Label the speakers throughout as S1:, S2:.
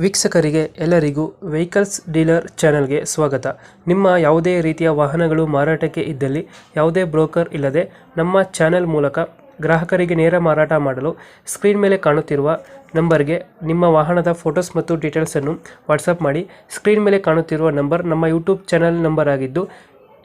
S1: ವೀಕ್ಷಕರಿಗೆ ಎಲ್ಲರಿಗೂ vehicles dealer ಚಾನೆಲ್ಗೆ ಸ್ವಾಗತ. ನಿಮ್ಮ ಯಾವುದೇ ರೀತಿಯ ವಾಹನಗಳು ಮಾರಾಟಕ್ಕೆ ಇದ್ದಲ್ಲಿ ಯಾವುದೇ ಬ್ರೋಕರ್ ಇಲ್ಲದೆ ನಮ್ಮ ಚಾನೆಲ್ ಮೂಲಕ ಗ್ರಾಹಕರಿಗೆ ನೇರ ಮಾರಾಟ ಮಾಡಲು ಸ್ಕ್ರೀನ್ ಮೇಲೆ ಕಾಣುತ್ತಿರುವ ನಂಬರ್ಗೆ ನಿಮ್ಮ ವಾಹನದ ಫೋಟೋಸ್ ಮತ್ತು ಡೀಟೇಲ್ಸನ್ನು ವಾಟ್ಸಪ್ ಮಾಡಿ. ಸ್ಕ್ರೀನ್ ಮೇಲೆ ಕಾಣುತ್ತಿರುವ ನಂಬರ್ ನಮ್ಮ ಯೂಟ್ಯೂಬ್ ಚಾನೆಲ್ ನಂಬರ್ ಆಗಿದ್ದು,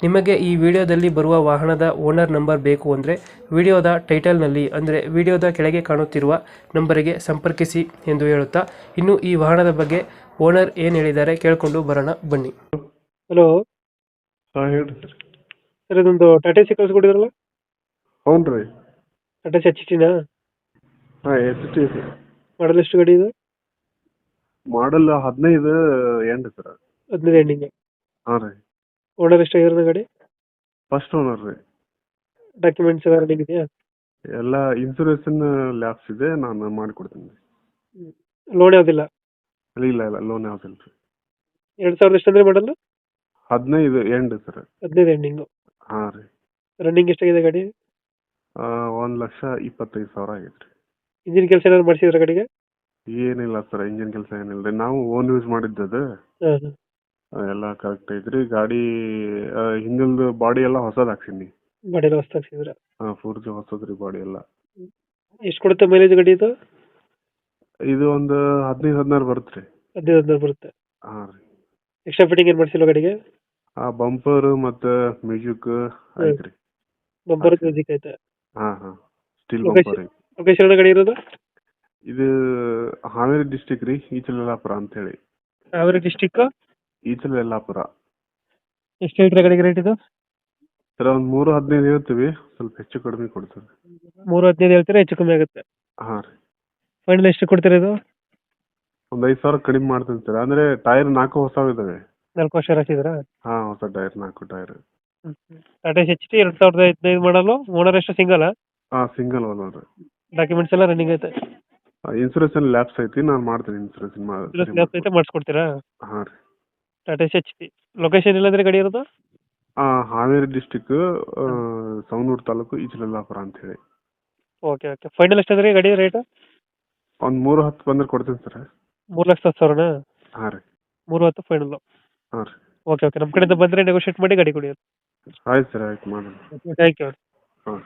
S1: ನಿಮಗೆ ಈ ವಿಡಿಯೋದಲ್ಲಿ ಬರುವ ವಾಹನದ ಓನರ್ ನಂಬರ್ ಬೇಕು ಅಂದರೆ ವಿಡಿಯೋದ ಟೈಟಲ್ನಲ್ಲಿ ಅಂದರೆ ವಿಡಿಯೋದ ಕೆಳಗೆ ಕಾಣುತ್ತಿರುವ ನಂಬರಿಗೆ ಸಂಪರ್ಕಿಸಿ ಎಂದು ಹೇಳುತ್ತಾ, ಇನ್ನು ಈ ವಾಹನದ ಬಗ್ಗೆ ಓನರ್ ಏನು ಹೇಳಿದ್ದಾರೆ ಕೇಳಿಕೊಂಡು ಬರೋಣ ಬನ್ನಿ. ಹಲೋ
S2: ಹಾಂ ಹೇಳ್ರಿ ಸರ್.
S1: ಸರ್, ಇದೊಂದು ಟಾಟಾ ಸಿ ಕಳಿಸ್ಕೊಟ್ಟಿದ್ರಲ್ಲ,
S2: ಹ್ಞೂ ರೀ.
S1: ಟಾಟಾ ಸಿ HT-ನಾ?
S2: ಹಾಂ ಎಚ್ ಟಿ ರೀ.
S1: ಮಾಡಲ್ ಎಷ್ಟು ಗಾಡಿ ಇದು?
S2: ಮಾಡಲ್ 15 ಎಂಡ್ ಸರ್.
S1: 15 ಎಂಡಿಂಗ್.
S2: ಹಾಂ ರೀ.
S1: ಓನರ್ ಎಷ್ಟಾಗಿರೋದು ಗಾಡಿ?
S2: ಫಸ್ಟ್ ಓನರ್ ರೀ.
S1: ಡಾಕ್ಯುಮೆಂಟ್ಸ್ ಎಲ್ಲ ರನ್ನಿಂಗ್ ಇದೆಯಾ?
S2: ಎಲ್ಲ ಇನ್ಸೂರೆನ್ಸ್ ಲ್ಯಾಪ್ಸ್ ಇದೆ, ನಾನು ಮಾಡಿಕೊಡ್ತೀನಿ ರೀ.
S1: ಲೋನ್ ಯಾವುದಿಲ್ಲ?
S2: ಇಲ್ಲ ಲೋನ್ ಯಾವುದಿಲ್ಲ ರೀ.
S1: 2000 ಎಷ್ಟು ಅಂದರೆ ಮಾಡಲ್ಲ?
S2: 15 ಎಂಡ್ ಸರ್.
S1: 15 ಎಂಡಿಂಗು.
S2: ಹಾಂ ರೀ.
S1: ರನ್ನಿಂಗ್ ಎಷ್ಟಾಗಿದೆ ಗಾಡಿ?
S2: 1,25,000 ಆಗೈತೆ ರೀ.
S1: ಇಂಜಿನ್ ಕೆಲಸ ಏನಾದ್ರು ಮಾಡಿಸಿದ್ರೆ ಗಾಡಿಗೆ?
S2: ಏನಿಲ್ಲ ಸರ್, ಇಂಜಿನ್ ಕೆಲಸ ಏನಿಲ್ಲ ರೀ. ನಾವು ಓನ್ ಯೂಸ್ ಮಾಡಿದ್ದದು.
S1: ಹಾಂ.
S2: ಎಲ್ಲ ಕರೆಕ್ಟ್ ಐತ್ರಿ. ಗಾಡಿ ಹಿಂದಿಲ್ದು ಬಾಡಿ ಎಲ್ಲ ಹೊಸದು ಹಾಕ್ಸೀನಿ.
S1: ಗಾಡಿ ಎಲ್ಲ ಹೊಸ್ತು ಹಾಕ್ಸಿದ್ರ?
S2: ಹಾಂ, ಪೂರ್ತಿ ಹೊಸದ್ರಿ ಬಾಡಿ ಎಲ್ಲ.
S1: ಎಷ್ಟು ಕೊಡುತ್ತೆ ಮೈಲೇಜ್ ಗಾಡಿ ಇದು?
S2: ಇದು ಒಂದು 15-16 ಬರುತ್ತೆ ರೀ.
S1: 15 ಬರುತ್ತೆ.
S2: ಹಾಂ ರೀ.
S1: ಎಕ್ಸ್ಟ್ರಾ ಫಿಟ್ಟಿಂಗ್ ಏನು ಮಾಡಿಸಿಲ್ಲ ಗಾಡಿಗೆ?
S2: ಆ ಬಂಪರ್ ಮತ್ತು ಮ್ಯೂಸಿಕ್ ಐತ್ರಿ.
S1: ಬಂಪರ್ ಮ್ಯೂಸಿಕ್ ಐತೆ.
S2: ಹಾಂ ಸ್ಟೀಲ್
S1: Location?
S2: ಬಂಪರ್ ಐತಿ.
S1: ಲೊಕೇಶನ್ ಗಾಡಿ ಇರೋದು?
S2: ಇದು ಹಾವೇರಿ ಡಿಸ್ಟಿಕ್ ರೀ, ಈಚಲಯಲ್ಲಾಪುರ ಅಂತೇಳಿ.
S1: ಹಾವೇರಿ ಡಿಸ್ಟಿಕ್
S2: ಈಚಲಯಲ್ಲಾಪುರ.
S1: ಎಷ್ಟು ಹೇಳ್ತೀರಾ ಗಾಡಿಗೆ ರೇಟ್ ಇದು?
S2: ಸರ್, ಒಂದು 3,15 ಹೇಳ್ತೀವಿ, ಸ್ವಲ್ಪ ಹೆಚ್ಚು ಕಡಿಮೆ ಕೊಡ್ತೀವಿ.
S1: 3,15 ಹೇಳ್ತೀರಾ, ಹೆಚ್ಚು ಕಮ್ಮಿ ಆಗುತ್ತೆ?
S2: ಹಾಂ ರೀ.
S1: ಫೈನಲ್ ಎಷ್ಟು ಕೊಡ್ತೀರಾ ಇದು?
S2: ಒಂದು 5,000 ಕಡಿಮೆ ಮಾಡ್ತೀನಿ ಸರ್. ಅಂದರೆ ಟೈರ್ 4 ಹೊಸವು ಇದ್ದಾವೆ.
S1: 4 ವರ್ಷ ಹಾಕಿದ್ರಾ?
S2: ಹಾಂ, ಹೊಸ ಟೈರ್ 4 ಟೈರ್.
S1: ಟಾಟಾ HT 2015 ಮಾಡಲು. ಓನರ್ ಎಷ್ಟು ಸಿಂಗಲ್?
S2: ಹಾಂ, ಸಿಂಗಲ್ ಓನರ್.
S1: ಡಾಕ್ಯುಮೆಂಟ್ಸ್ ಎಲ್ಲ ರನ್ನಿಂಗ್ ಐತೆ?
S2: ಇನ್ಸೂರೆನ್ಸ್ ಲ್ಯಾಪ್ಸ್ ಐತಿ, ನಾನು ಮಾಡ್ತೀನಿ ಇನ್ಸೂರೆನ್ಸ್.
S1: ಐತೆ, ಮಾಡಿಸ್ಕೊಡ್ತೀರಾ?
S2: ಹಾಂ ರೀ.
S1: ಟಾಟಾ HT ಲೊಕೇಶನ್ ಇಲ್ಲಾಂದ್ರೆ ಗಾಡಿ ಇರೋದು?
S2: ಹಾವೇರಿ ಡಿಸ್ಟಿಕ್, ಸವಣೂರು ತಾಲೂಕು, ಈಚಲಯಲ್ಲಾಪುರ ಅಂತ ಹೇಳಿ.
S1: ಓಕೆ. ಫೈನಲ್ ಎಷ್ಟಾದ್ರಿ ಗಾಡಿ ರೇಟ್?
S2: ಒಂದು 3,10 ಬಂದ್ರೆ ಕೊಡ್ತೀನಿ ಸರ್.
S1: 3,10,000?
S2: ಹಾಂ ರೀ.
S1: 3,10 ಫೈನಲ್.
S2: ಹಾಂ ರೀ.
S1: ಓಕೆ. ನಮ್ಮ ಕಡೆಯಿಂದ ಬಂದರೆ ನೆಗೋಷಿಯೇಟ್ ಮಾಡಿ ಗಾಡಿ ಕೊಡಿ.
S2: ಆಯ್ತು ಸರ್, ಆಯ್ತು ಮಾಡೋಣ.
S1: Thank you.
S2: ಹಾಂ.